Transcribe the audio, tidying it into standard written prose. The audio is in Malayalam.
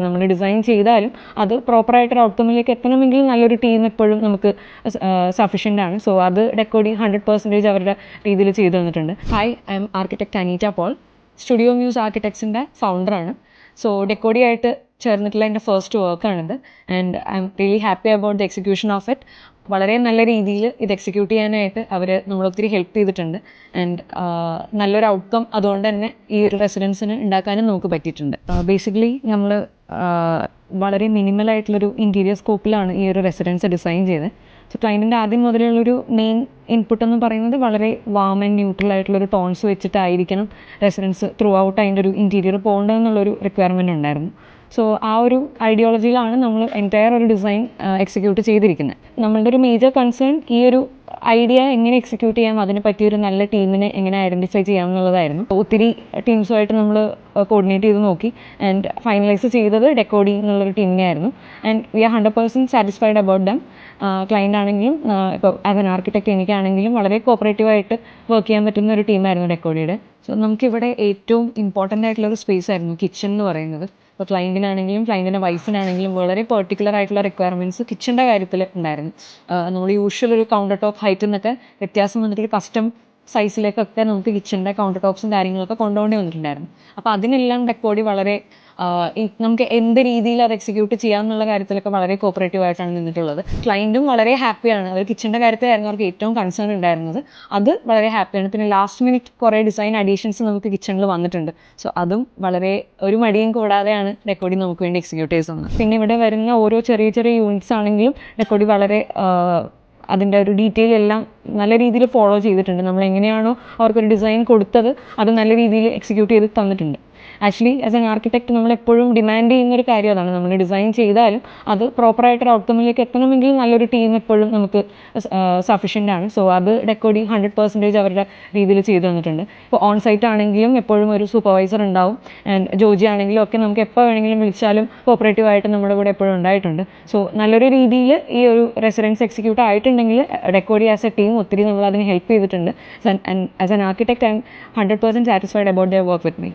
നമ്മൾ ഡിസൈൻ ചെയ്താലും അത് പ്രോപ്പറായിട്ടൊരു ഔട്ട്കമ്മിലേക്ക് എത്തണമെങ്കിൽ നല്ലൊരു ടീം എപ്പോഴും നമുക്ക് സഫിഷ്യൻ്റ് ആണ്. സോ അത് ഡെക്കോഡി 100% അവരുടെ രീതിയിൽ ചെയ്തു തന്നിട്ടുണ്ട്. Hi, I'm architect Aneeta Paul, Studio Muse ആർക്കിടെക്ട്സിൻ്റെ ഫൗണ്ടറാണ്. സോ ഡെക്കോഡി ആയിട്ട് ചേർന്നിട്ടുള്ള എൻ്റെ ഫസ്റ്റ് വർക്കാണിത്. And I'm really happy about the execution of it. വളരെ നല്ല രീതിയിൽ ഇത് എക്സിക്യൂട്ട് ചെയ്യാനായിട്ട് അവർ നമ്മളൊത്തിരി ഹെൽപ്പ് ചെയ്തിട്ടുണ്ട്. ആൻഡ് നല്ലൊരു ഔട്ട്കം അതുകൊണ്ട് തന്നെ ഈ ഒരു റെസിഡൻസിന് ഉണ്ടാക്കാനും നമുക്ക് പറ്റിയിട്ടുണ്ട്. ബേസിക്കലി നമ്മൾ വളരെ മിനിമലായിട്ടുള്ളൊരു ഇൻറ്റീരിയർ സ്കോപ്പിലാണ് ഈ ഒരു റെസിഡൻസ് ഡിസൈൻ ചെയ്തത്. സോ ക്ലൈൻറ്റിൻ്റെ ആദ്യം മുതലുള്ളൊരു മെയിൻ ഇൻപുട്ട് എന്ന് പറയുന്നത് വളരെ വാം ആൻഡ് ന്യൂട്രൽ ആയിട്ടുള്ളൊരു ടോൺസ് വെച്ചിട്ടായിരിക്കണം റെസിഡൻസ് ത്രൂ ഔട്ട് അതിൻ്റെ ഒരു ഇൻറ്റീരിയർ പോകേണ്ടതെന്നുള്ളൊരു റിക്വയർമെൻറ്റ് ഉണ്ടായിരുന്നു. സോ ആ ഒരു ഐഡിയോളജിയിലാണ് നമ്മൾ എൻറ്റയർ ഒരു ഡിസൈൻ എക്സിക്യൂട്ട് ചെയ്തിരിക്കുന്നത്. നമ്മളുടെ ഒരു മേജർ കൺസേൺ ഈ ഒരു ഐഡിയ എങ്ങനെ എക്സിക്യൂട്ട് ചെയ്യാം, അതിനെ പറ്റിയൊരു നല്ല ടീമിനെ എങ്ങനെ ഐഡൻറ്റിഫൈ ചെയ്യാം എന്നുള്ളതായിരുന്നു. ഒത്തിരി ടീംസുമായിട്ട് നമ്മൾ കോർഡിനേറ്റ് ചെയ്ത് നോക്കി ആൻഡ് ഫൈനലൈസ് ചെയ്തത് ഡെക്കോഡി എന്നുള്ളൊരു ടീമിനെ ആയിരുന്നു. And we are 100% satisfied about them. Client ആണെങ്കിലും ഇപ്പോൾ ആസ് എൻ ആർക്കിടെക്ട് എനിക്കാണെങ്കിലും വളരെ കോപ്പറേറ്റീവായിട്ട് വർക്ക് ചെയ്യാൻ പറ്റുന്ന ഒരു ടീമായിരുന്നു ഡെക്കോഡിയുടെ. സോ നമുക്കിവിടെ ഏറ്റവും ഇമ്പോർട്ടൻ്റ് ആയിട്ടുള്ളൊരു സ്പേസ് ആയിരുന്നു കിച്ചൺ എന്ന് പറയുന്നത്. ഇപ്പോൾ ക്ലൈൻറ്റിനാണെങ്കിലും ക്ലൈൻറ്റിൻ്റെ വൈഫിനാണെങ്കിലും വളരെ പെർട്ടിക്കുലർ ആയിട്ടുള്ള റിക്വയർമെൻറ്റ്സ് കിച്ചൻ്റെ കാര്യത്തിൽ ഉണ്ടായിരുന്നു. നമ്മൾ യൂഷ്വൽ ഒരു കൗണ്ടർ ടോപ്പ് ഹൈറ്റിൽ നിന്നൊക്കെ വ്യത്യാസം വന്നിട്ട് കസ്റ്റം സൈസിലേക്കൊക്കെ നമുക്ക് കിച്ചൻ്റെ കൗണ്ടർ ടോപ്സും കാര്യങ്ങളൊക്കെ കൊണ്ടുപോകേണ്ടി വന്നിട്ടുണ്ടായിരുന്നു. അപ്പോൾ അതിനെല്ലാം ഡെക്കോഡി വളരെ നമുക്ക് എന്ത് രീതിയിൽ അത് എക്സിക്യൂട്ട് ചെയ്യാം എന്നുള്ള കാര്യത്തിലൊക്കെ വളരെ കോപ്പറേറ്റീവ് ആയിട്ടാണ് നിന്നിട്ടുള്ളത്. ക്ലൈൻറ്റും വളരെ ഹാപ്പിയാണ്. അവർ കിച്ചൻ്റെ കാര്യത്തിലായിരുന്നു അവർക്ക് ഏറ്റവും കൺസേൺ ഉണ്ടായിരുന്നത്. അത് വളരെ ഹാപ്പിയാണ്. പിന്നെ ലാസ്റ്റ് മിനിറ്റ് കുറേ ഡിസൈൻ അഡീഷൻസ് നമുക്ക് കിച്ചണിൽ വന്നിട്ടുണ്ട്. സോ അതും വളരെ ഒരു മടിയും കൂടാതെയാണ് ഡെക്കോഡി നമുക്ക് വേണ്ടി എക്സിക്യൂട്ട് ചെയ്ത് തന്നത്. പിന്നെ ഇവിടെ വരുന്ന ഓരോ ചെറിയ ചെറിയ യൂണിറ്റ്സ് ആണെങ്കിലും ഡെക്കോഡി വളരെ അതിൻ്റെ ഒരു ഡീറ്റെയിൽ എല്ലാം നല്ല രീതിയിൽ ഫോളോ ചെയ്തിട്ടുണ്ട്. നമ്മൾ എങ്ങനെയാണോ അവർക്കൊരു ഡിസൈൻ കൊടുത്തത് അത് നല്ല രീതിയിൽ എക്സിക്യൂട്ട് ചെയ്ത് തന്നിട്ടുണ്ട്. ആക്ച്വലി ആസ് എൻ ആർക്കിടെക്ട് നമ്മളെപ്പോഴും ഡിമാൻഡ് ചെയ്യുന്നൊരു കാര്യം അതാണ്. നമ്മൾ ഡിസൈൻ ചെയ്താലും അത് പ്രോപ്പറായിട്ടൊരു ഔട്ട്കമ്മിലേക്ക് എത്തണമെങ്കിൽ നല്ലൊരു ടീം എപ്പോഴും നമുക്ക് സഫിഷ്യൻ്റ് ആണ്. സോ അത് ഡെക്കോഡി 100% അവരുടെ രീതിയിൽ ചെയ്തു തന്നിട്ടുണ്ട്. ഇപ്പോൾ ഓൺ സൈറ്റ് ആണെങ്കിലും എപ്പോഴും ഒരു സൂപ്പർവൈസർ ഉണ്ടാവും. ആൻഡ് ജോജി ആണെങ്കിലും ഒക്കെ നമുക്ക് എപ്പോൾ വേണമെങ്കിലും വിളിച്ചാലും കോപ്പറേറ്റീവായിട്ട് നമ്മുടെ കൂടെ എപ്പോഴും ഉണ്ടായിട്ടുണ്ട്. സോ നല്ലൊരു രീതിയിൽ ഈ ഒരു റെസിഡൻസ് എക്സിക്യൂട്ട് ആയിട്ടുണ്ടെങ്കിൽ ഡെക്കോഡി ആസ് എ ടീം ഒത്തിരി നമ്മൾ അതിന് ഹെൽപ്പ് ചെയ്തിട്ടുണ്ട്. And as an architect I M 100% satisfied about their work with me.